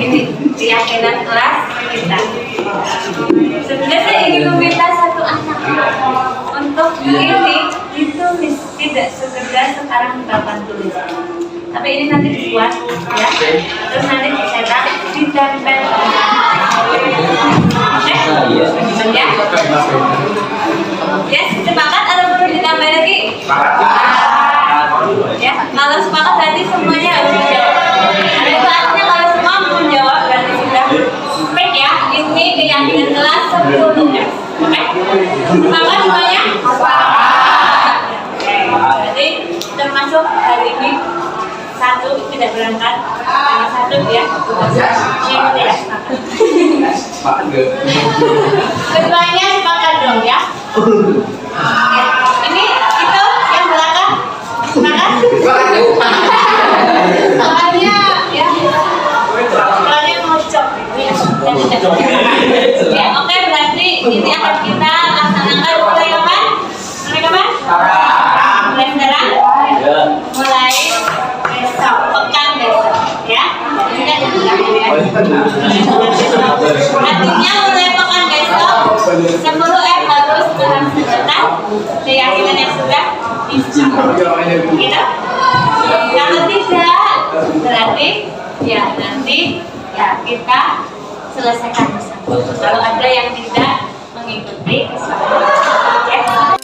Ini keyakinan kelas kita. Sebenarnya saya ingin meminta satu anak untuk ini ditulis, tidak sekedar sekarang papan tulis, tapi ini nanti dibuat ya, terus nanti dicetak, ditempel. Ya, ya sepakat atau perlu ditambah lagi? Ya, kalau sepakat berarti semuanya harus dijawab. Ada saatnya kalau semua menjawab berarti sudah baik ya. Ini keyakinan kelas 10 ya. Oke? Sepakat semuanya? Sepakat. Oke. Berarti termasuk hari ini satu tidak berangkat karena satu ya. Ini tidak sepakat. Keduanya sepakat dong ya. Ini itu yang belakang. Sepakat? Soalnya ya, soalnya ngocok ya. Oke, berarti ini akan kita laksanakan mulai kapan? Mulai kapan? Mulai sekarang? Mulai besok, pekan besok ya. Artinya mulai pekan besok 10 harus dalam sejuta keyakinan yang sudah gitu. Kalau tidak berarti ya nanti ya kita selesaikan bersama. Kalau ada yang tidak mengikuti ya.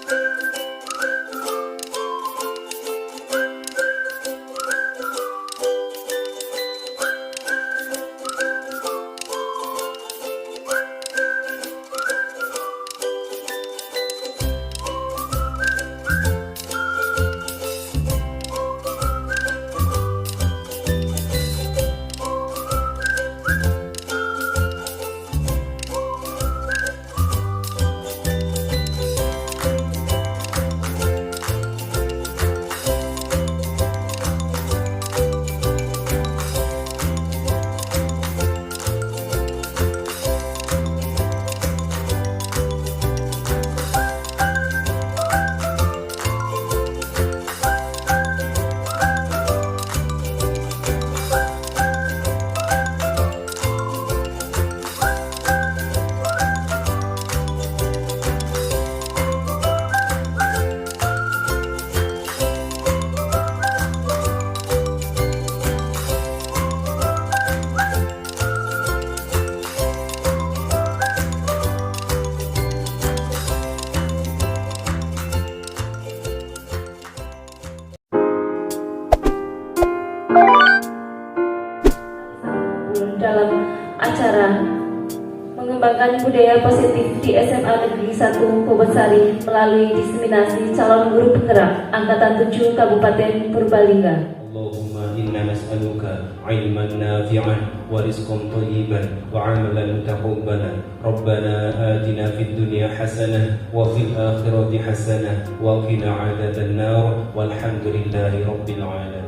mengembangkan budaya positif di SMA Negeri 1 Bobotesari melalui diseminasi calon guru penggerak Angkatan 7 Kabupaten Purbalingga. Allahumma inna nas'aluka ilman nafi'an wa rizqan thayyiban wa 'amalan mutaqabbalan. Rabbana atina fid dunya hasanah wa fil akhirati hasanah wa qina 'adzaban nar. Walhamdulillahi rabbil alamin.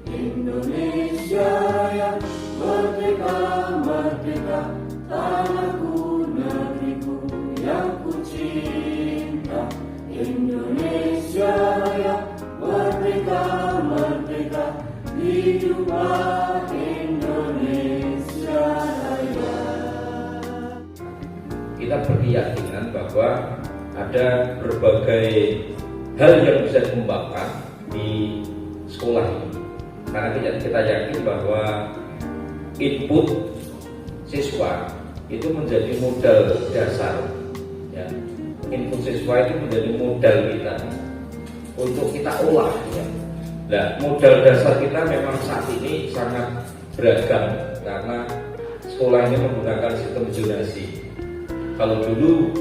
Indonesia yang merdeka, merdeka, tanahku, negeriku yang ku cinta. Indonesia yang merdeka, merdeka, hiduplah Indonesia Raya. Kita berkeyakinan bahwa ada berbagai hal yang bisa dikembangkan di sekolah ini. Karena kita yakin bahwa input siswa itu menjadi modal dasar, ya. Input siswa itu menjadi modal kita untuk kita olah, ya. Nah, modal dasar kita memang saat ini sangat beragam karena sekolah ini menggunakan sistem zonasi. Kalau dulu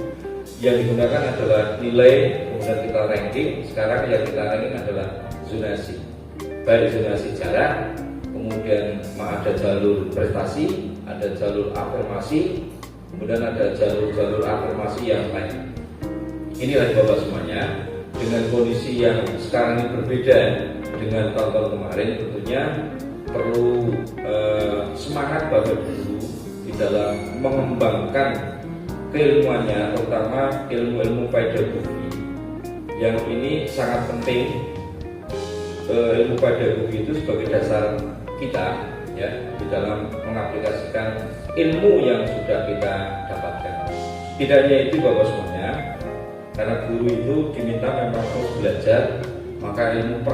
yang digunakan adalah nilai, kemudian kita ranking. Sekarang yang kita ranking adalah zonasi. Baik zonasi jarak, kemudian ada jalur prestasi, ada jalur afirmasi, kemudian ada jalur afirmasi yang lain. Inilah Bapak semuanya, dengan kondisi yang sekarang ini berbeda dengan tahun-tahun kemarin, tentunya perlu semangat Bapak Guru di dalam mengembangkan keilmuannya, terutama ilmu-ilmu pedagogi. Yang ini sangat penting. Ilmu pedagogi itu sebagai dasar kita, ya, di dalam mengaplikasikan ilmu yang sudah kita dapatkan. Tidak hanya itu Bapak semuanya, karena guru itu diminta memang terus belajar, maka ilmu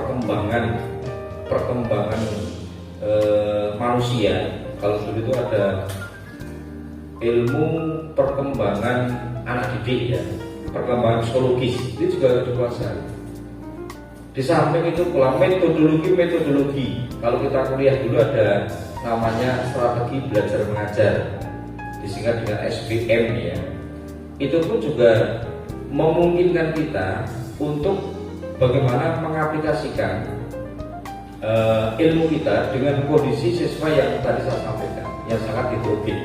perkembangan manusia. Kalau dulu itu ada ilmu perkembangan anak didik, ya, perkembangan psikologis, itu juga harus dikuasai. Di samping itu pula metodologi. Kalau kita kuliah dulu ada namanya strategi belajar mengajar, disingkat dengan SBM, ya. Itu pun juga memungkinkan kita untuk bagaimana mengaplikasikan ilmu kita dengan kondisi siswa yang tadi saya sampaikan, yang sangat heterogen.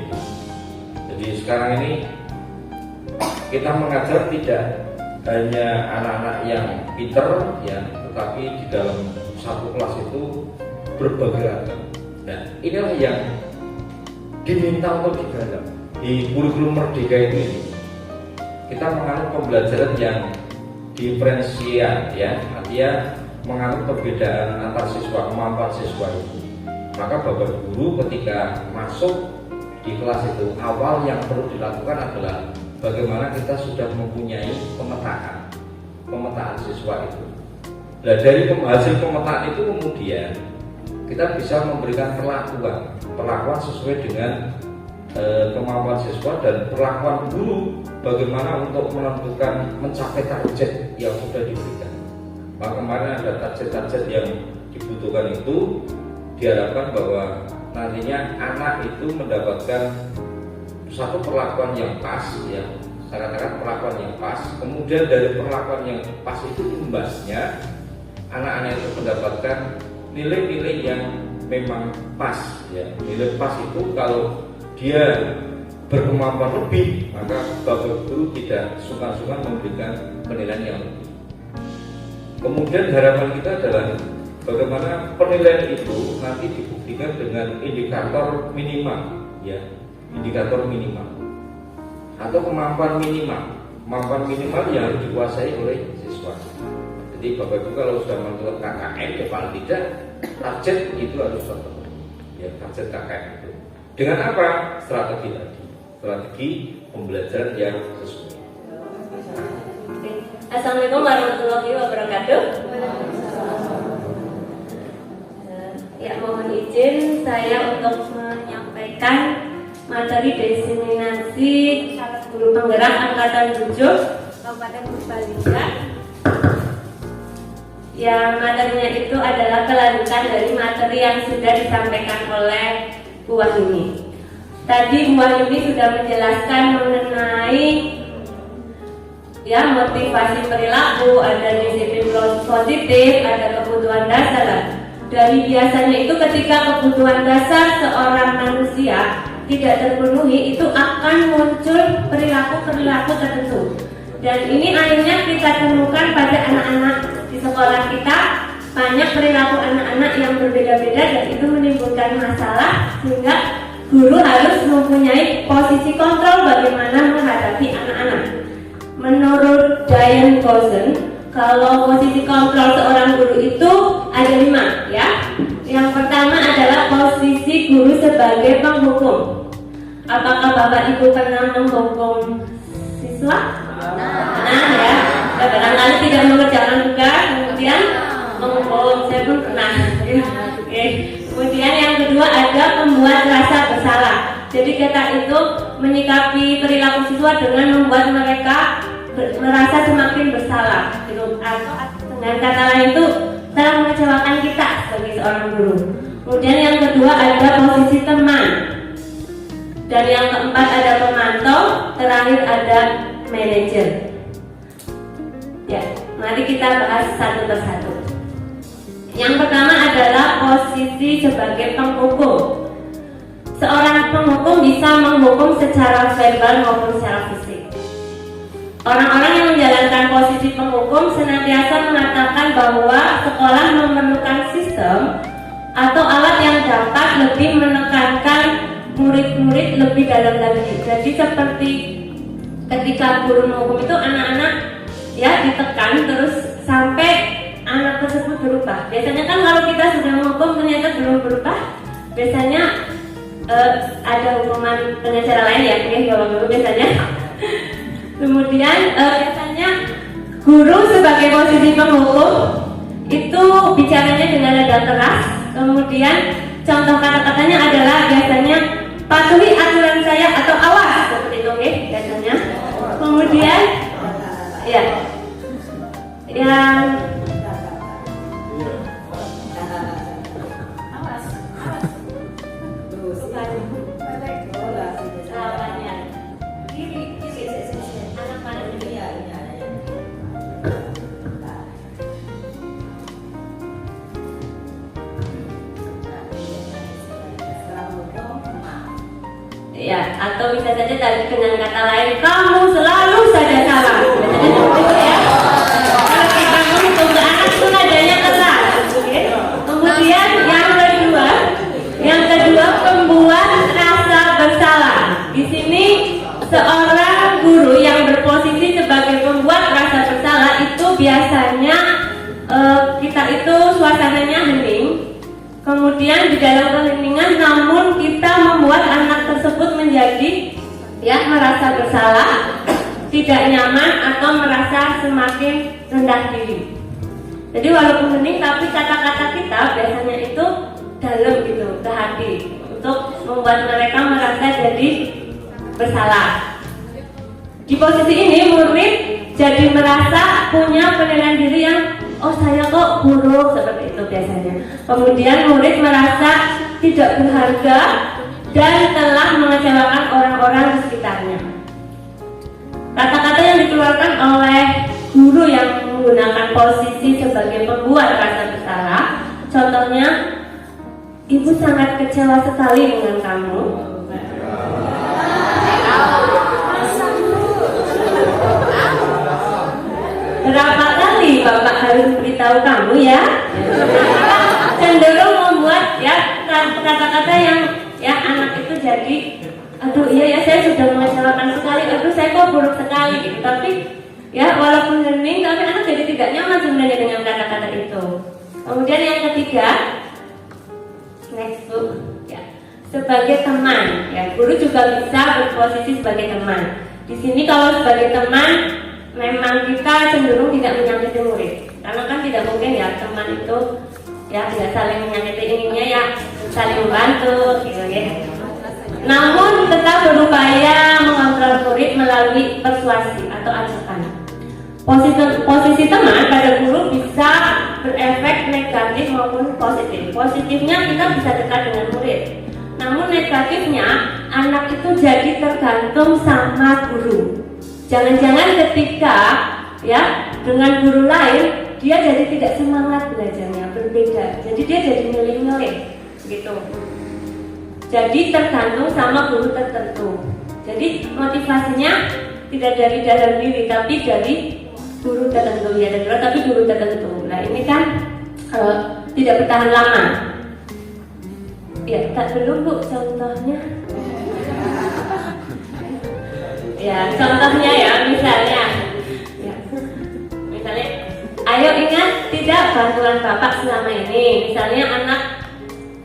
Jadi sekarang ini kita mengajar tidak hanya anak-anak yang pinter, ya, tetapi di dalam satu kelas itu berbagai ragam. Nah, inilah yang diminta untuk digarap di kurikulum Merdeka ini. Kita menganut pembelajaran yang diferensial, ya, artinya menganut perbedaan antar siswa, kemampuan siswa itu. Maka Bapak Guru ketika masuk di kelas itu, awal yang perlu dilakukan adalah bagaimana kita sudah mempunyai pemetaan siswa itu. Nah, dari hasil pemetaan itu kemudian kita bisa memberikan perlakuan sesuai dengan kemampuan siswa dan perlakuan guru bagaimana untuk menentukan mencapai target yang sudah diberikan. Maka kemarin ada target-target yang dibutuhkan itu, diharapkan bahwa nantinya anak itu mendapatkan satu perlakuan yang pas, ya, sangat-sangat perlakuan yang pas. Kemudian dari perlakuan yang pas itu imbasnya anak-anak itu mendapatkan nilai-nilai yang memang pas, ya. Nilai pas itu kalau dia berkemampuan lebih, maka Bapak Guru tidak sungkan-sungkan memberikan penilaian yang lebih. Kemudian harapan kita adalah bagaimana penilaian itu nanti dibuktikan dengan indikator minimal, ya, indikator minimal atau kemampuan minimal yang harus dikuasai oleh siswa. Jadi Bapak Ibu kalau sudah menentukan KKN, ya paling tidak target itu harus terpenuhi, ya, target KKN itu. Dengan apa? Strategi tadi, strategi pembelajaran yang sesuai. Assalamualaikum warahmatullahi wabarakatuh. Ya, mohon izin saya untuk menyampaikan materi diseminasi guru penggerak Angkatan 7 Kabupaten Purbalingga. Yang materinya itu adalah kelanjutan dari materi yang sudah disampaikan oleh Bu Wahyuni. Tadi Bu Ayumi sudah menjelaskan mengenai motivasi perilaku, ada disiplin positif, ada kebutuhan dasar. Dari biasanya itu ketika kebutuhan dasar seorang manusia tidak terpenuhi, itu akan muncul perilaku-perilaku tertentu. Dan ini akhirnya kita temukan pada anak-anak di sekolah kita. Banyak perilaku anak-anak yang berbeda-beda dan itu menimbulkan masalah, sehingga guru harus mempunyai posisi kontrol bagaimana menghadapi anak-anak. Menurut Diane Coulson, kalau posisi kontrol seorang guru itu ada 5 ya. Yang pertama adalah posisi guru sebagai penghukum. Apakah Bapak Ibu pernah menghukum siswa? Nah ya, barangkali tidak mengerjakan tugas, kemudian menghukum. Saya pun pernah. Oke. Kemudian yang kedua ada membuat rasa bersalah. Jadi kita itu menyikapi perilaku siswa dengan membuat mereka merasa semakin bersalah. Dengan kata lain itu telah mengecewakan kita sebagai seorang guru. Kemudian yang kedua ada posisi teman. Dan yang keempat ada pemantau. Terakhir ada manajer. Ya, mari kita bahas satu persatu. Yang pertama adalah posisi sebagai penghukum. Seorang penghukum bisa menghukum secara verbal maupun secara fisik. Orang-orang yang menjalankan posisi penghukum senantiasa mengatakan bahwa sekolah memerlukan sistem atau alat yang dapat lebih menekankan murid-murid lebih dalam lagi. Jadi seperti ketika guru menghukum itu anak-anak ditekan terus sampai anak tersebut berubah. Biasanya kan kalau kita sudah menghukum ternyata belum berubah, biasanya ada hukuman dengan cara lain ya, kalau guru biasanya. Kemudian biasanya guru sebagai posisi penghukum itu bicaranya dengan nada keras. Kemudian contoh kata-katanya adalah biasanya patuhi aturan saya atau awas, seperti itu, biasanya. Kemudian yang atau bisa saja tadi dengan kata lain, kamu selalu saja salah. Kalau kita menghukum ke anak itu nadanya keras. Kemudian yang kedua membuat rasa bersalah. Di sini seorang guru yang berposisi sebagai pembuat rasa bersalah itu biasanya kita itu suasananya hening. Kemudian di dalam keheningan namun kita membuat anak tersebut menjadi merasa bersalah, tidak nyaman atau merasa semakin rendah diri. Jadi walaupun hening tapi kata-kata kita biasanya itu dalam gitu, ke hati, untuk membuat mereka merasa jadi bersalah. Di posisi ini murid jadi merasa punya penilaian diri yang saya kok buruk, seperti itu biasanya. Kemudian murid merasa tidak berharga dan telah mengecewakan orang-orang di sekitarnya. Kata-kata yang dikeluarkan oleh guru yang menggunakan posisi sebagai pembuat rasa bersalah, contohnya, ibu sangat kecewa sekali dengan kamu. Berapa kali Bapak harus beritahu kamu ya? Cenderung membuat kata-kata yang anak itu jadi, aduh iya ya saya sudah mengecewakan sekali, aduh saya kok buruk sekali gitu. Tapi walaupun hening tapi anak jadi tidak nyaman sebenarnya dengan kata-kata itu. Kemudian yang ketiga, next book, sebagai teman, guru juga bisa berposisi sebagai teman. Di sini kalau sebagai teman memang kita cenderung tidak menyakiti murid, karena kan tidak mungkin teman itu tidak saling menyakiti, inginnya saling membantu gitu ya. Namun tetap berupaya mengontrol murid melalui persuasi atau ajakan. Posisi teman pada guru bisa berefek negatif maupun positif. Positifnya kita bisa dekat dengan murid, namun negatifnya anak itu jadi tergantung sama guru. Jangan-jangan ketika ya dengan guru lain dia jadi tidak semangat belajarnya, berbeda. Jadi dia jadi milih-milih gitu. Jadi tergantung sama guru tertentu. Jadi motivasinya tidak dari dalam diri tapi dari guru tertentu ya, tapi guru tertentu. Nah ini kan tidak bertahan lama. Ya, tak belum Bu contohnya. Ya, contohnya ya, misalnya, ayo ingat tidak bantuan Bapak selama ini. Misalnya anak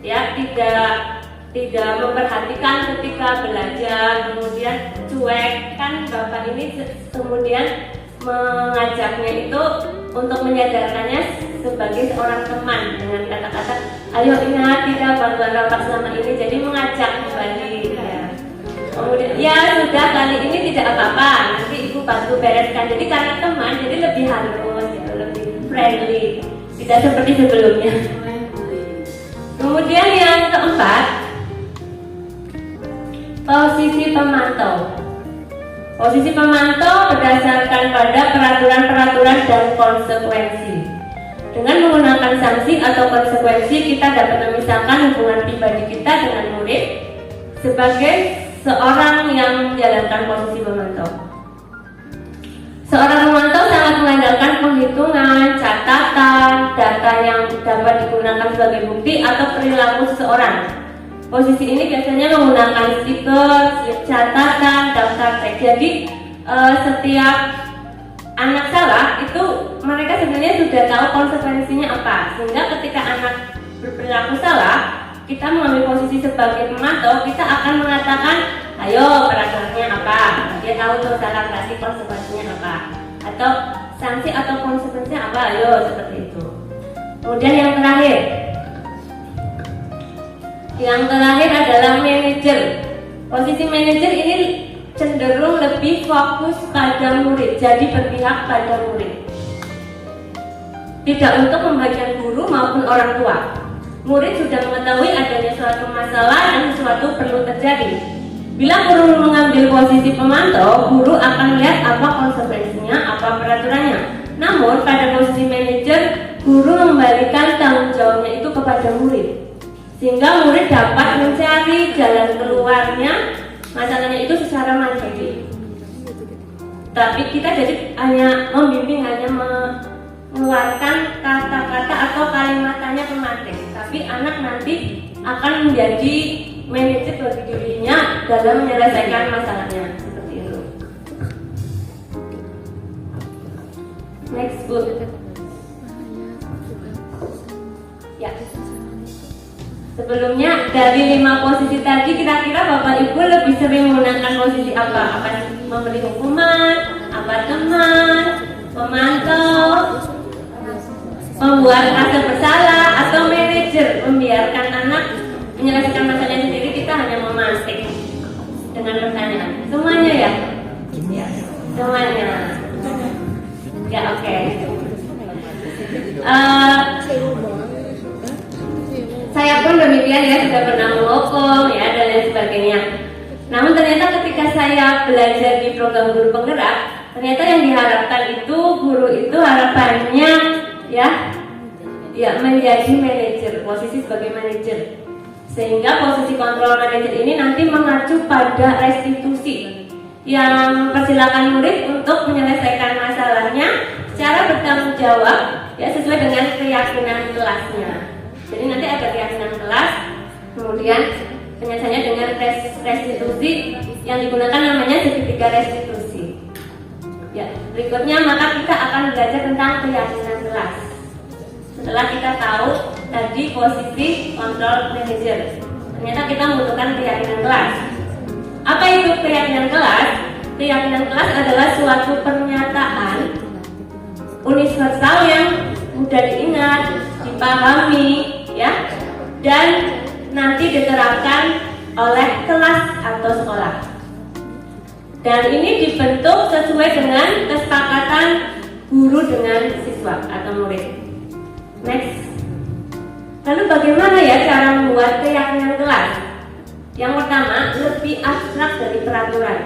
ya tidak memperhatikan ketika belajar, kemudian cuek, kan Bapak ini kemudian mengajaknya itu untuk menyadarkannya sebagai seorang teman dengan kata-kata ayo ingat tidak bantuan Bapak selama ini, jadi mengajak kembali ya. Kemudian ya sudah kali ini tidak apa-apa, nanti ibu bantu bereskan. Jadi karena teman jadi lebih halus ya, lebih friendly, tidak seperti sebelumnya. Kemudian yang keempat, posisi pemantau. Posisi pemantau berdasarkan pada peraturan-peraturan dan konsekuensi. Dengan menggunakan sanksi atau konsekuensi, kita dapat memisahkan hubungan pribadi kita dengan murid sebagai seorang yang menjalankan posisi pemantau. Seorang pemantau sangat mengandalkan penghitungan, catatan, data yang dapat digunakan sebagai bukti atau perilaku seseorang. Posisi ini biasanya menggunakan stiker, catatan, daftar teks. Jadi setiap anak salah itu mereka sebenarnya sudah tahu konsekuensinya apa. Sehingga ketika anak berperilaku salah, kita mengambil posisi sebagai pemantau, kita akan mengatakan, ayo peraturannya apa. Dia tahu tuh salah berarti konsekuensinya apa. Atau sanksi atau konsekuensinya apa, ayo seperti itu. Kemudian yang terakhir. Yang terakhir adalah manajer. Posisi manajer ini cenderung lebih fokus pada murid, jadi berpihak pada murid. Tidak untuk membagikan guru maupun orang tua. Murid sudah mengetahui adanya suatu masalah dan sesuatu perlu terjadi. Bila guru mengambil posisi pemantau, guru akan melihat apa konsekuensinya, apa peraturannya. Namun pada posisi manajer, guru mengembalikan tanggung jawabnya itu kepada murid. Sehingga murid dapat mencari jalan keluarnya masalahnya itu secara mandiri. Tapi kita jadi hanya membimbing, hanya mengeluarkan kata-kata atau kalimatnya pematik. Tapi anak nanti akan menjadi manajer bagi dirinya dalam menyelesaikan masalahnya. Seperti itu. Next book. Ya. Sebelumnya dari 5 posisi tadi kira-kira Bapak Ibu lebih sering menggunakan posisi apa? Apa memberi hukuman, apa teman, pemantau, membuat rasa bersalah, atau manajer membiarkan anak menyelesaikan masalahnya sendiri, kita hanya memantik dengan pertanyaan. Semuanya ya? Semuanya. Ya oke. Saya pun demikian ya, sudah pernah menghukum ya dan lain sebagainya. Namun ternyata ketika saya belajar di program guru penggerak, ternyata yang diharapkan itu guru itu harapannya ya menjadi manajer, posisi sebagai manajer. Sehingga posisi kontrol manajer ini nanti mengacu pada restitusi yang mempersilakan murid untuk menyelesaikan masalahnya secara bertanggung jawab ya sesuai dengan keyakinan kelasnya. Jadi nanti ada keyakinan kelas, kemudian penyelesaiannya dengan restitusi yang digunakan namanya segitiga restitusi. Ya, berikutnya maka kita akan belajar tentang keyakinan kelas. Setelah kita tahu tadi posisi kontrol manager, ternyata kita membutuhkan keyakinan kelas. Apa itu keyakinan kelas? Keyakinan kelas adalah suatu pernyataan universal yang mudah diingat, dipahami, ya, dan nanti diterapkan oleh kelas atau sekolah. Dan ini dibentuk sesuai dengan kesepakatan guru dengan siswa atau murid. Next. Lalu bagaimana ya cara membuat keyakinan kelas? Yang pertama, lebih abstrak dari peraturan.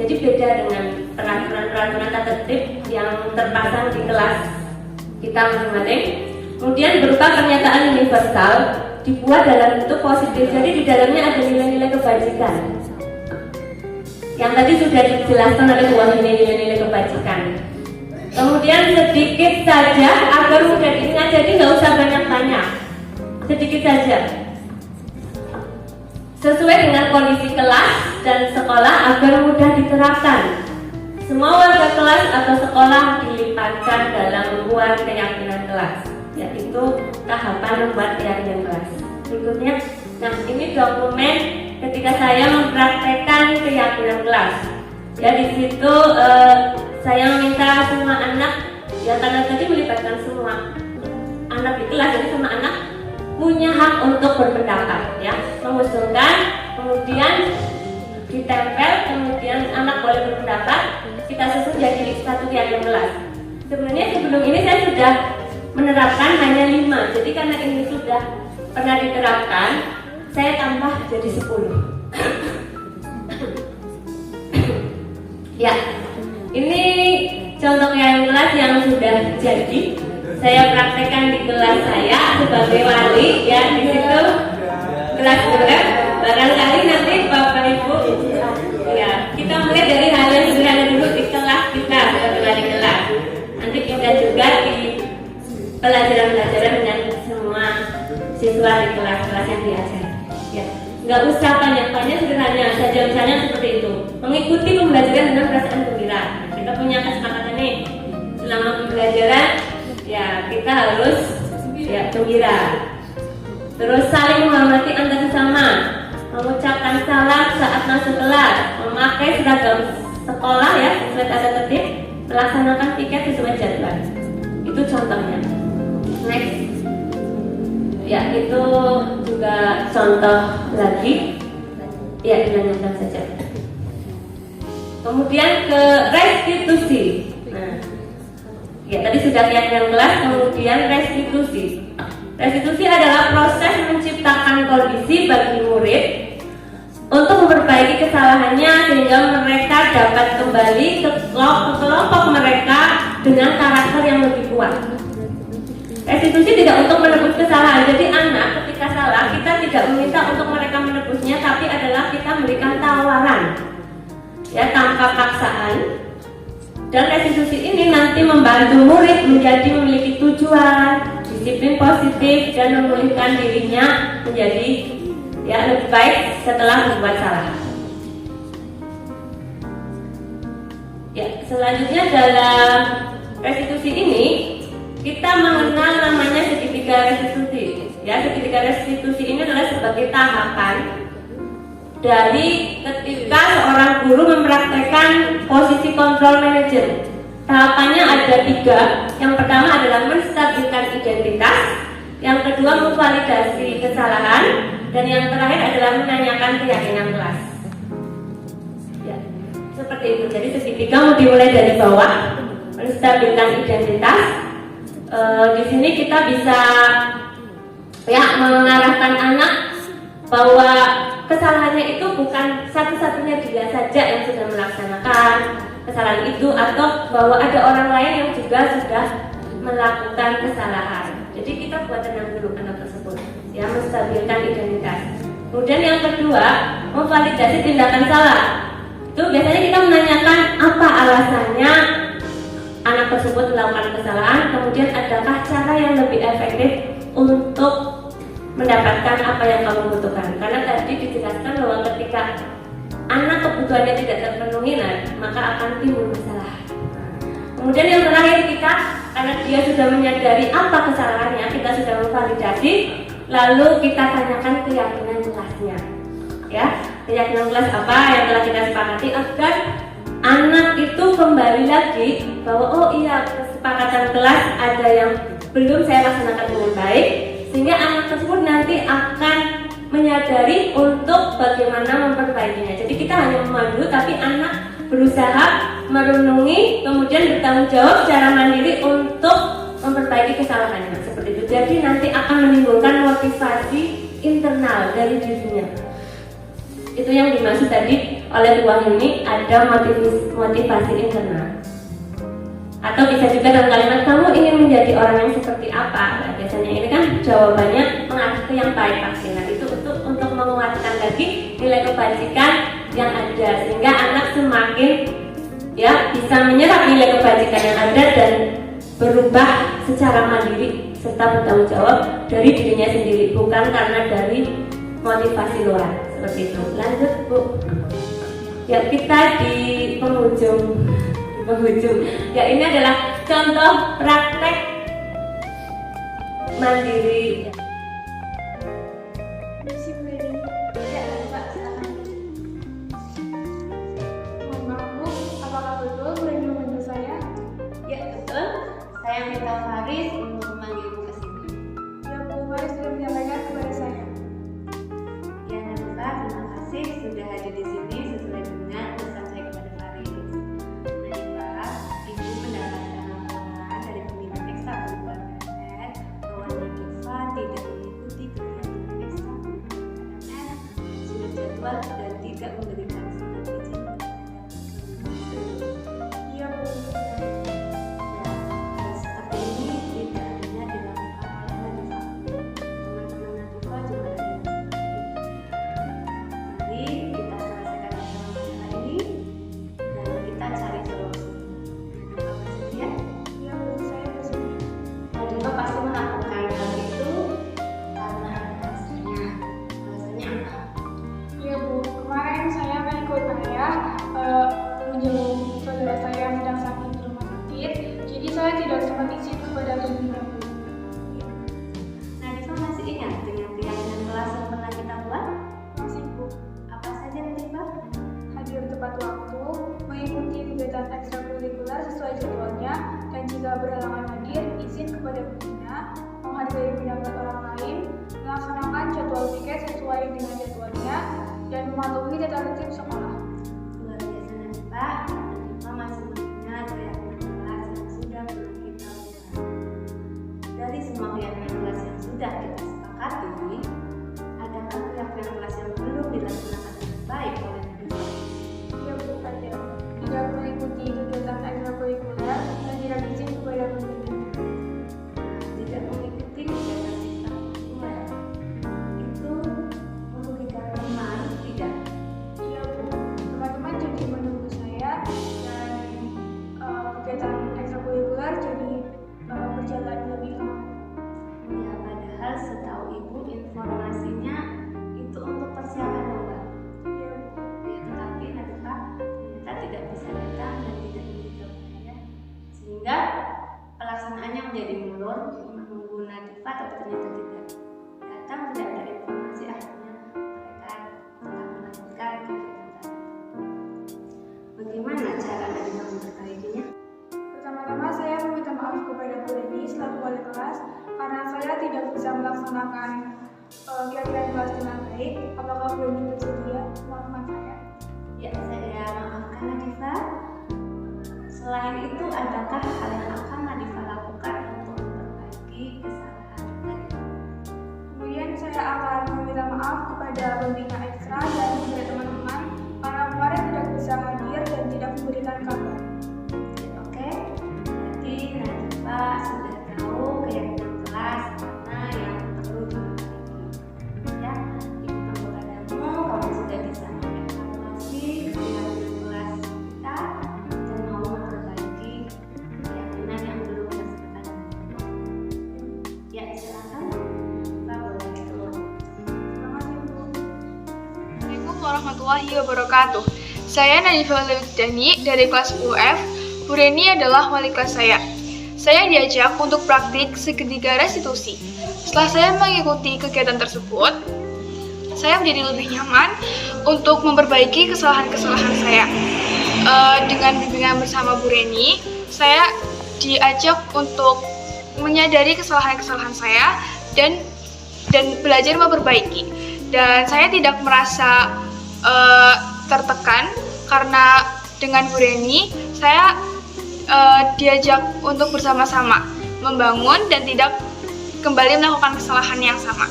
Jadi beda dengan peraturan tata tertib yang terpasang di kelas kita masing-masing. Kemudian berupa pernyataan universal, dibuat dalam bentuk positif. Jadi di dalamnya ada nilai-nilai kebajikan. Yang tadi sudah dijelaskan oleh Bu Wahini, nilai-nilai kebajikan. Kemudian sedikit saja agar mudah diingat, jadi nggak usah banyak-banyak, sedikit saja. Sesuai dengan kondisi kelas dan sekolah agar mudah diterapkan. Semua warga kelas atau sekolah dilibatkan dalam membuat keyakinan kelas, yaitu tahapan membuat keyakinan kelas. Berikutnya, nah ini dokumen ketika saya mempraktekkan keyakinan kelas. Ya di situ saya meminta semua anak, ya karena tadi melibatkan semua anak di kelas, jadi semua anak punya hak untuk berpendapat, ya, mengusulkan, kemudian ditempel, kemudian anak boleh berpendapat, kita susun jadi satu keyakinan kelas. Sebenarnya sebelum ini saya sudah menerapkan hanya 5, jadi karena ini sudah pernah diterapkan, saya tambah jadi 10. Ya, ini contoh keyakinan kelas yang sudah jadi. Saya praktekkan di kelas saya sebagai wali, ya di situ kelas berat. Barangkali nanti Bapak Ibu, ya kita mulai dari hal yang sederhana dulu di kelas kita sebagai wali kelas. Nanti kita juga di pelajaran-pelajaran dengan semua siswa di kelas-kelas yang diajar. Ya, nggak usah banyak-banyak, sederhana saja, misalnya seperti itu. Mengikuti pembelajaran dengan perasaan gembira. Kita punya kesepakatan nih, selama pembelajaran ya kita harus ya gembira. Terus saling menghormati antar sesama, mengucapkan salam saat masuk kelas, memakai seragam sekolah ya sesuai tata tertib, melaksanakan piket sesuai jadwal. Itu contohnya. Next, ya itu juga contoh lagi. Ya dilanjutkan saja. Kemudian ke restitusi. Nah, ya tadi sudah keyakinan kelas, kemudian restitusi. Restitusi adalah proses menciptakan kondisi bagi murid untuk memperbaiki kesalahannya sehingga mereka dapat kembali ke kelompok mereka dengan karakter yang lebih kuat. Restitusi tidak untuk menebus kesalahan. Jadi anak ketika salah kita tidak meminta untuk mereka menebusnya, tapi adalah kita memberikan tawaran, ya tanpa paksaan. Dan restitusi ini nanti membantu murid menjadi memiliki tujuan, disiplin positif, dan memulihkan dirinya menjadi ya lebih baik setelah berbuat salah. Ya, selanjutnya dalam restitusi ini kita mengenal namanya segitiga restitusi. Ya, segitiga restitusi ini adalah sebagai tahapan dari ketika seorang guru mempraktekkan posisi kontrol manager. Tahapannya ada 3. Yang pertama adalah menstabilkan identitas, yang kedua memvalidasi kesalahan, dan yang terakhir adalah menanyakan keyakinan kelas. Ya, seperti itu. Jadi segitiga mau dimulai dari bawah, menstabilkan identitas. Di sini kita bisa ya mengarahkan anak bahwa kesalahannya itu bukan satu-satunya dia saja yang sudah melaksanakan kesalahan itu, atau bahwa ada orang lain yang juga sudah melakukan kesalahan. Jadi kita buat tenang dulu anak tersebut, ya, menstabilkan identitas. Kemudian yang kedua, memvalidasi tindakan salah. Itu biasanya kita menanyakan apa alasannya anak tersebut melakukan kesalahan, kemudian adakah cara yang lebih efektif untuk mendapatkan apa yang kamu butuhkan. Karena tadi dijelaskan bahwa ketika anak kebutuhannya tidak terpenuhi, maka akan timbul masalah. Kemudian yang terakhir, kita karena dia sudah menyadari apa kesalahannya, kita sudah memvalidasi, lalu kita tanyakan keyakinan kelasnya. Ya, keyakinan kelas apa yang telah kita sepakati agar anak itu kembali lagi bahwa oh iya, kesepakatan kelas ada yang belum saya laksanakan dengan baik, sehingga anak tersebut nanti akan menyadari untuk bagaimana memperbaikinya. Jadi kita hanya memandu, tapi anak berusaha merenungi, kemudian bertanggung jawab secara mandiri untuk memperbaiki kesalahannya. Seperti itu. Jadi nanti akan menimbulkan motivasi internal dari dirinya. Itu yang dimaksud tadi oleh Bu Wahyuni, ada motivasi internal. Atau bisa juga dalam kalimat, kamu ingin menjadi orang yang seperti apa? Nah, biasanya ini kan jawabannya mengarah ke yang baik pasti. Nah, itu untuk menguatkan lagi nilai kebajikan yang ada, sehingga anak semakin bisa menyerap nilai kebajikan yang ada dan berubah secara mandiri serta bertanggung jawab dari dirinya sendiri, bukan karena dari motivasi luar. Seperti itu. Lanjut, Bu. Ya, kita di penghujung. Ya, ini adalah contoh praktek mandiri. Ya, Mbak, silakan. Mohon maaf, Bu, apakah betul Breni memanggil saya? Ya, betul. Saya minta Faris untuk memanggilmu ke sini. Ya, Bu, Faris sudah menyampaikan kepada saya. Ya, Nabila, terima kasih sudah hadir di sini sesuai dengan pesan saya kepada Faris. Nabila, Ibu mendapatkan laporan dari pembina ekstrakurikuler bahwa Nabila tidak mengikuti kegiatan ekstrakurikuler sudah jadwal dan tidak memberikan surat izin kepada Iya, Bu. hal seperti ini tidak hanya dilakukan oleh Nabila. Teman-teman Nabila juga ada yang seperti itu. Mari kita selesaikan masalah ini dan kita cari solusi. Apa bersedia? Iya, Bu, saya bersedia. Nabila pasti melakukan hal itu karena ada alasannya. Alasannya apa? Iya, Bu, kemarin saya mengikut ayah menjenguk saudara saya yang sedang sakit di rumah sakit. Jadi saya tidak sempat izin kepada Breni. Nadifa masih ingat dengan kegiatan kelas yang pernah kita buat? Masih, Bu. Apa saja Nadifa? Hadir tepat waktu, mengikuti kegiatan ekstrakurikuler sesuai jadwalnya, dan jika berhalangan hadir, izin kepada pembina, menghargai pendapat orang lain, melaksanakan jadwal piket sesuai dengan jadwalnya, dan mematuhi tata tertib sekolah. Luar biasa Nadifa. Nadifa masih mengingat kegiatan kelas yang sudah pernah kita buat. Dari semua kegiatan kelas yang sudah kita sepakati, adakah kegiatan kelas yang belum dilaksanakan dengan baik oleh Nadifa? Ia berkata, tidak mengikuti kegiatan ekstrakurikuler dan tidak izin kepada pembina. Tidak mengikuti kegiatan ekstrakurikuler itu merugikan teman, tidak? Iya, Bu. Teman-teman jadi menunggu saya, dan kegiatan ekstrakurikuler jadi berjalan lebih lama. Ya, padahal setahu ibu informasinya itu untuk persiapan lomba. Iya, Bu. Ya, tetapi Nadifa ternyata tidak bisa datang dan tidak diberitahukan, sehingga pelaksanaannya menjadi mundur. Menunggu Nadifa tapi ternyata tidak datang, tidak ada informasi, akhirnya mereka tetap melanjutkan kegiatan tadi. Bagaimana cara Nadifa memperbaikinya? Pertama-tama saya meminta maaf kepada Bu Reni selaku wali kelas karena saya tidak bisa melaksanakan kegiatan kelas dengan baik. Apakah Bu Reni bersedia memaafkan saya? Ya, saya maafkan Nadifa. Selain itu, adakah hal yang akan Nadifa lakukan untuk memperbaiki kesalahan tadi? Kemudian saya akan meminta maaf kepada pembina ekstra dan kepada teman-teman karena kemarin tidak bisa hadir dan tidak memberikan kabar. Oke, berarti Nadifa sudah tahu kegiatan kelas mana yang perlu diperbaiki. Ya, itu padamu, kamu sudah bisa mengevaluasi kegiatan kelas kita dan mau memperbaiki kegiatan yang belum dilaksanakan. Ya, silakan. Kita boleh keluar. Terima kasih, Bu. Assalamualaikum warahmatullahi wabarakatuh. Saya Nadifa Lewidani dari kelas UF. Bu Reni adalah wali kelas saya. Saya diajak untuk praktik segitiga restitusi. Setelah saya mengikuti kegiatan tersebut, saya menjadi lebih nyaman untuk memperbaiki kesalahan-kesalahan saya. Dengan bimbingan bersama Bu Reni, saya diajak untuk menyadari kesalahan-kesalahan saya dan belajar memperbaiki. Dan saya tidak merasa tertekan karena dengan Bu Reni saya diajak untuk bersama-sama membangun dan tidak kembali melakukan kesalahan yang sama.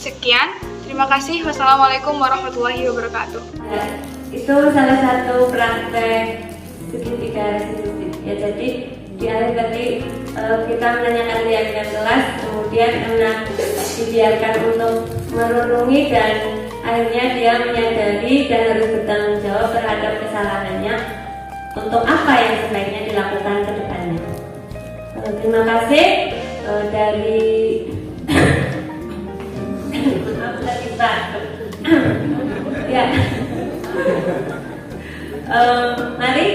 Sekian, terima Terima kasih. Wassalamualaikum warahmatullahi wabarakatuh. Nah, itu salah satu praktek segitiga restitusi. Ya, jadi di akhir tadi kita menanyakan keyakinan kelas, kemudian anak dibiarkan untuk merenungi dan akhirnya dia menyadari dan harus bertanggung jawab terhadap kesalahannya untuk apa yang sebaiknya dilakukan ke depannya. Terima kasih dari maaf lagi Pak. Ya. Mari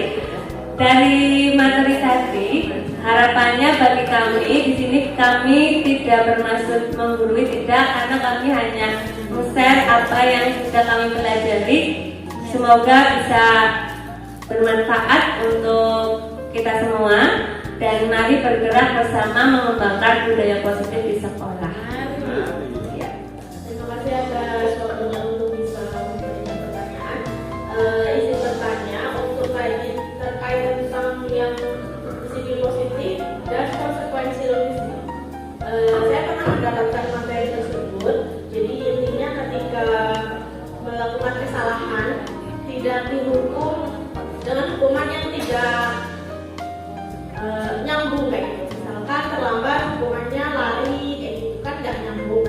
dari materi tadi, harapannya bagi kami di sini kami tidak bermaksud menggurui, tidak, karena kami hanya share apa yang sudah kami pelajari. Semoga bisa bermanfaat untuk kita semua dan mari bergerak bersama mengembangkan budaya positif di sekolah. Ya. Terima kasih atas waktunya untuk bisa memberikan pertanyaan. Izin bertanya untuk kajian terkait tentang yang sisi positif dan konsekuensi logistik. Saya pernah mendapatkan materi tersebut. Jadi intinya ketika melakukan kesalahan tidak dihukum dengan hukuman yang tidak nyambung kayak gitu. Misalkan terlambat hukumannya lari kayak gitu kan tidak nyambung.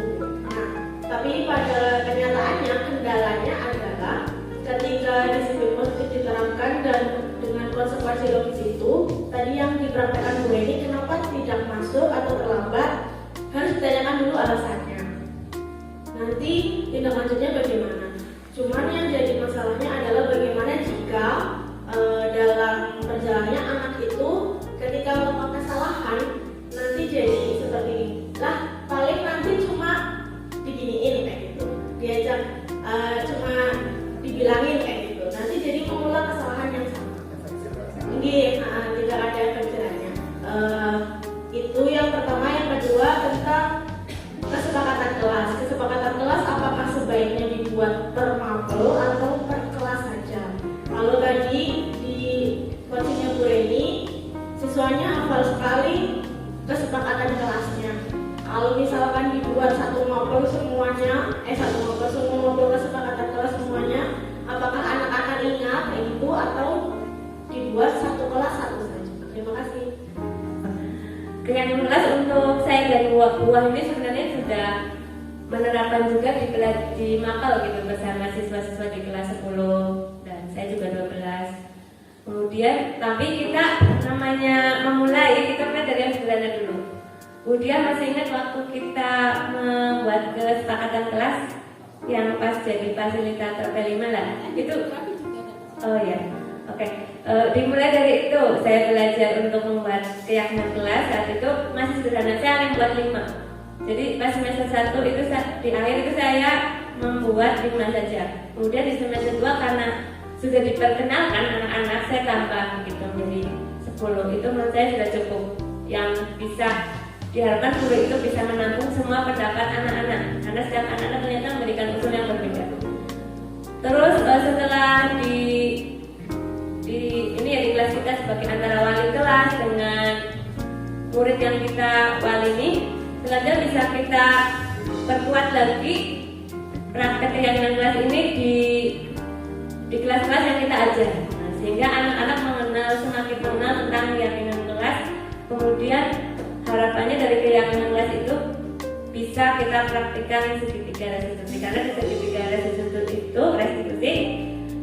Nah, tapi pada kenyataannya kendalanya adalah ketika disiplin positif diterapkan dan dengan konsekuensi logis itu tadi yang dipraktekkan Bu Eni, kenapa tidak masuk atau terlambat harus ditanyakan dulu alasannya. Nanti tindak lanjutnya bagaimana. Cuman yang jadi masalahnya adalah bagaimana jika dalam perjalanannya anak itu ketika melakukan kesalahan nanti jadi seperti lah paling nanti cuma diginiin kayak gitu, diajak cuma dibilangin kayak gitu, nanti jadi mengulang kesalahan yang sama. Ini tidak ada penjelasannya. Itu yang pertama. Yang kedua tentang kesepakatan kelas. Kesepakatan kelas apakah sebaiknya dibuat per mapel atau per kelas saja? Kalau tadi di coachingnya Bu Reni, siswanya hafal sekali kesepakatan kelasnya. Kalau misalkan dibuat satu mapel semuanya, semua mapel kesepakatan kelas semuanya, apakah anak-anak ingat kayak gitu atau dibuat satu kelas satu saja? Terima kasih. Keyakinan kelas untuk saya dan buah ini sebenarnya sudah menerapkan juga di mapel gitu bersama siswa-siswa di kelas 10 dan saya juga 12. Kemudian tapi kita namanya memulai kita mulai dari yang sederhana dulu. Kemudian masih ingat waktu kita membuat kesepakatan kelas yang pas jadi fasilitator P5 lah itu. Oh ya, oke. Dimulai dari itu saya belajar untuk membuat keyakinan kelas. Saat itu masih sederhana, saya hanya membuat 5. Jadi pas semester 1 itu di akhir itu saya membuat 5 saja. Kemudian di semester 2 karena sudah diperkenalkan anak-anak saya tambah gitu menjadi 10. Itu menurut saya sudah cukup, yang bisa diharapkan guru itu bisa menampung semua pendapat anak-anak karena setiap anak-anak ternyata memberikan usul yang berbeda. Terus setelah di ini ya di kelas kita sebagai antara wali kelas dengan murid yang kita wali ini, selanjutnya bisa kita perkuat lagi praktek keyakinan kelas ini di kelas-kelas yang kita ajar, sehingga anak-anak semakin mengenal tentang keyakinan kelas. Kemudian harapannya dari keyakinan kelas itu bisa kita praktikkan segitiga restitusi, karena di segitiga restitusi itu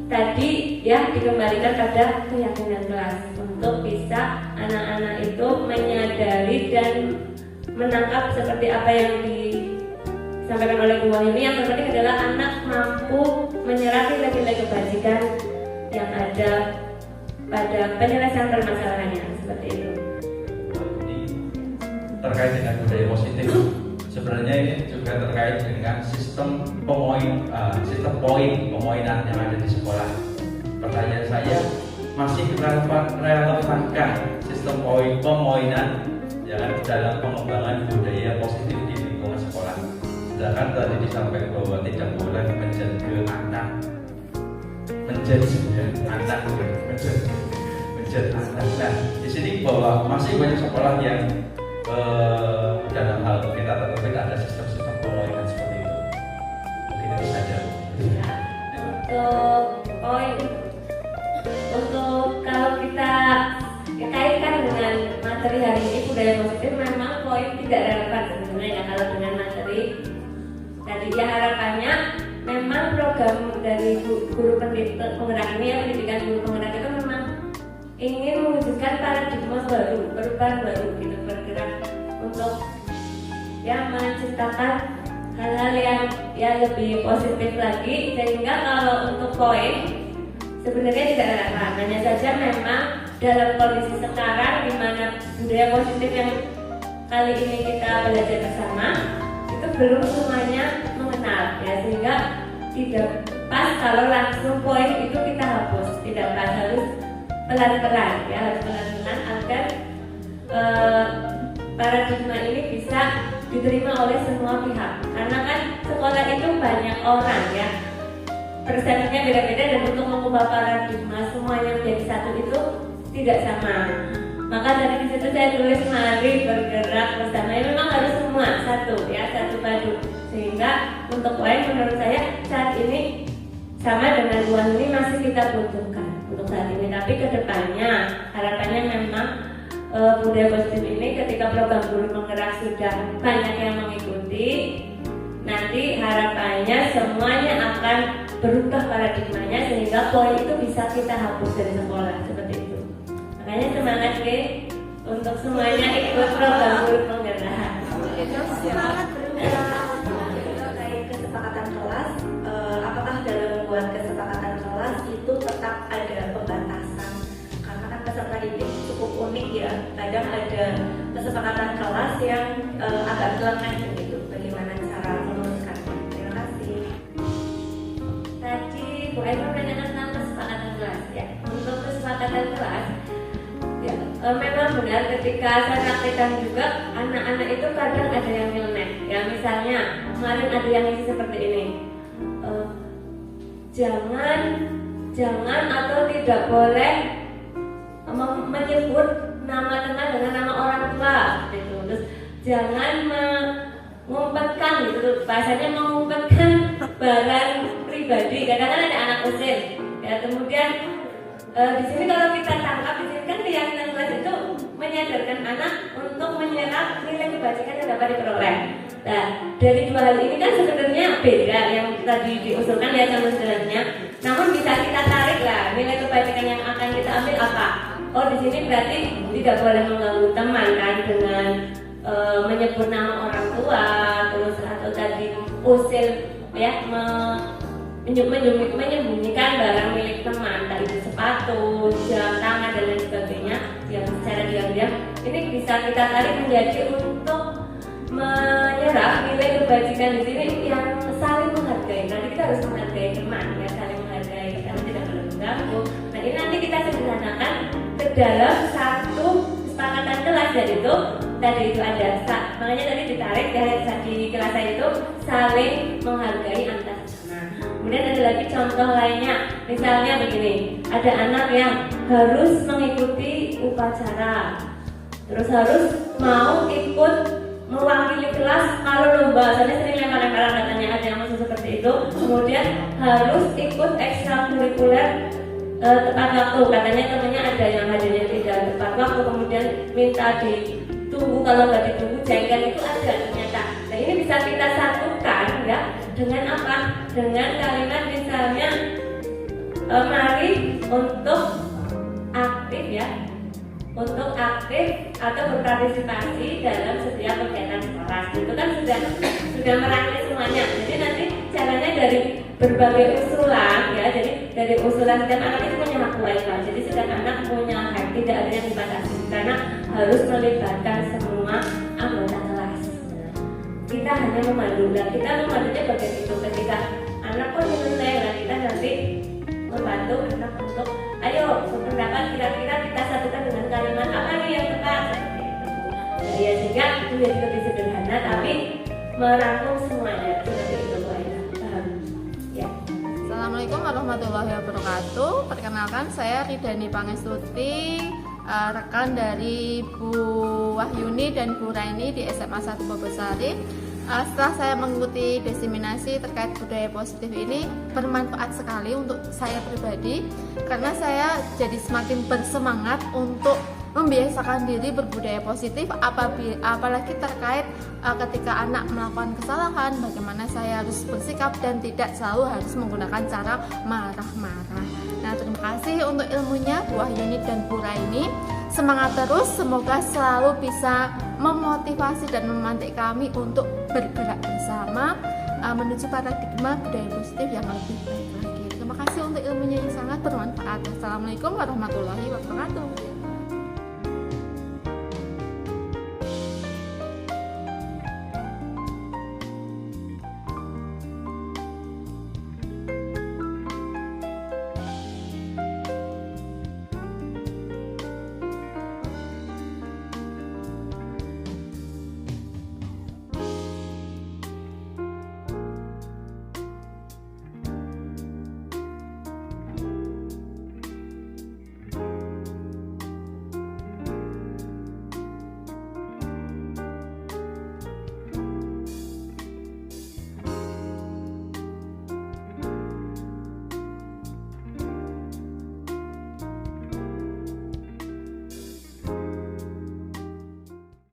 tadi ya dikembalikan pada keyakinan kelas untuk bisa anak-anak itu menyadari dan menangkap seperti apa yang disampaikan oleh Bu Wahimi. Yang terpenting adalah anak mampu menyerap nilai-nilai kebajikan yang ada pada penyelesaian permasalahannya, seperti itu. Terkait dengan budaya positif, sebenarnya ini juga terkait dengan sistem pemoinan yang ada di sekolah. Pertanyaan saya, masih relevankah sistem pemoinan ya, dalam pengembangan budaya positif di lingkungan sekolah? Sedangkan tadi disampaikan bahwa tidak boleh menjadi anak. Nah, di sini bahwa masih banyak sekolah yang dalam hal kita tertentu ada sistem-sistem pemoinan seperti itu. Mungkin budaya positif memang poin tidak relevan sebenarnya ya kalau dengan materi tadi. Ya harapannya memang program dari guru pendidik penggerak ini ya, pendidikan guru penggerak itu memang ingin mewujudkan paradigma baru, perubahan baru gitu, bergerak untuk ya menciptakan hal-hal yang ya lebih positif lagi, sehingga kalau untuk poin sebenarnya tidak relevan. Hanya saja memang dalam kondisi sekarang di mana budaya positif yang kali ini kita belajar bersama itu belum semuanya mengenal ya, sehingga tidak pas kalau langsung poin itu kita hapus, tidak pas, harus pelan-pelan ya, harus pelan-pelan agar paradigma ini bisa diterima oleh semua pihak. Karena kan sekolah itu banyak orang ya, persepsinya beda-beda, dan untuk mengubah paradigma semuanya menjadi satu itu tidak sama. Maka dari situ saya tulis mari bergerak bersama. Ya, memang harus semua satu ya, satu padu. Sehingga untuk poin menurut saya saat ini sama dengan uang ini masih kita butuhkan untuk saat ini. Tapi kedepannya harapannya memang budaya positif ini ketika program guru penggerak sudah banyak yang mengikuti, nanti harapannya semuanya akan berubah paradigmanya sehingga poin itu bisa kita hapus dari sekolah seperti itu. Makanya semangat deh untuk semuanya ikut program guru penggerak. Terkait kesepakatan kelas, apakah dalam membuat kesepakatan kelas itu tetap ada pembatasan? Karena kan peserta didik cukup unik ya, kadang ada kesepakatan kelas yang agak lengan gitu. Bagaimana cara meneruskannya? Terima kasih. Tadi Bu Eva menanyakan tentang kesepakatan kelas ya. Untuk kesepakatan kelas ya, memang benar ketika saya praktekkan juga anak-anak itu kadang ada yang nyeleneh ya. Misalnya kemarin ada yang isi seperti ini, jangan atau tidak boleh menyebut nama teman dengan nama orang tua gitu. Terus jangan mengumpetkan gitu, bahasanya mengumpetkan barang pribadi. Kadang-kadang ada anak usil ya. Kemudian di sini kalau kita tangkap di sini kan keyakinan kelas itu menyadarkan anak untuk menyerap nilai kebajikan yang dapat diperoleh. Nah, dari dua hal ini kan sebenarnya beda yang tadi diusulkan ya sama sebenarnya. Namun bisa kita tarik lah nilai kebajikan yang akan kita ambil apa. Oh, di sini berarti tidak boleh mengganggu teman kan dengan menyebut nama orang tua, terus atau tadi usil ya, menyembunyikan barang milik teman, tadi sepatu, jam tangan dan lain sebagainya yang secara diam-diam. Ini bisa kita tarik menjadi untuk menyerap nilai kebajikan di sini yang saling menghargai. Nanti kita harus menghargai teman ya, saling menghargai karena tidak boleh mengganggu. Nah, ini nanti kita sederhanakan ke dalam satu kesepakatan kelas, dan itu tadi itu ada makanya tadi ditarik dari di kelas saya itu saling menghargai antar sama. Kemudian ada lagi contoh lainnya, misalnya begini, ada anak yang harus mengikuti upacara, terus harus mau ikut mewakili kelas kalau lomba, soalnya sering lempar-lemparan katanya, ada yang masuk seperti itu. Kemudian harus ikut ekstrakurikuler tepat waktu, katanya temannya ada yang hadirnya tidak tepat waktu, kemudian minta ditunggu, kalau nggak ditunggu jengkel, itu ada ternyata. Nah, ini bisa kita satukan ya dengan apa? Dengan kalimat misalnya mari untuk aktif ya, untuk aktif atau berpartisipasi dalam setiap kegiatan sekolah. Itu kan sudah merangkai semuanya. Jadi nanti caranya dari berbagai usulan ya. Jadi dari usulan setiap anak itu punya hak wifi. Jadi setiap anak punya hak, tidak ada yang dibatasi karena harus melibatkan semua anggota kelas. Kita hanya memandu. Nah, kita memandunya bagian itu ketika anak pun menilai. Nah, kita nanti membantu anak untuk ayo berpendapat, kira-kira kita satukan dengan kalimat apa nih yang tepat seperti itu. Nah, ya sehingga menjadi lebih sederhana tapi merangkum semuanya seperti itu. Paham? Ya. Assalamualaikum warahmatullahi wabarakatuh. Perkenalkan, saya Ridani Pangestuti, rekan dari Bu Wahyuni dan Bu Raini di SMA 1 Bobosari. Setelah saya mengikuti diseminasi terkait budaya positif ini, bermanfaat sekali untuk saya pribadi karena saya jadi semakin bersemangat untuk membiasakan diri berbudaya positif, apalagi terkait ketika anak melakukan kesalahan, bagaimana saya harus bersikap dan tidak selalu harus menggunakan cara marah-marah. Nah, terima kasih untuk ilmunya Bu Wahyuni dan Bu Raini. Semangat terus, semoga selalu bisa memotivasi dan memantik kami untuk bergerak bersama menuju paradigma budaya positif yang lebih baik lagi. Terima kasih untuk ilmunya yang sangat bermanfaat. Assalamualaikum warahmatullahi wabarakatuh.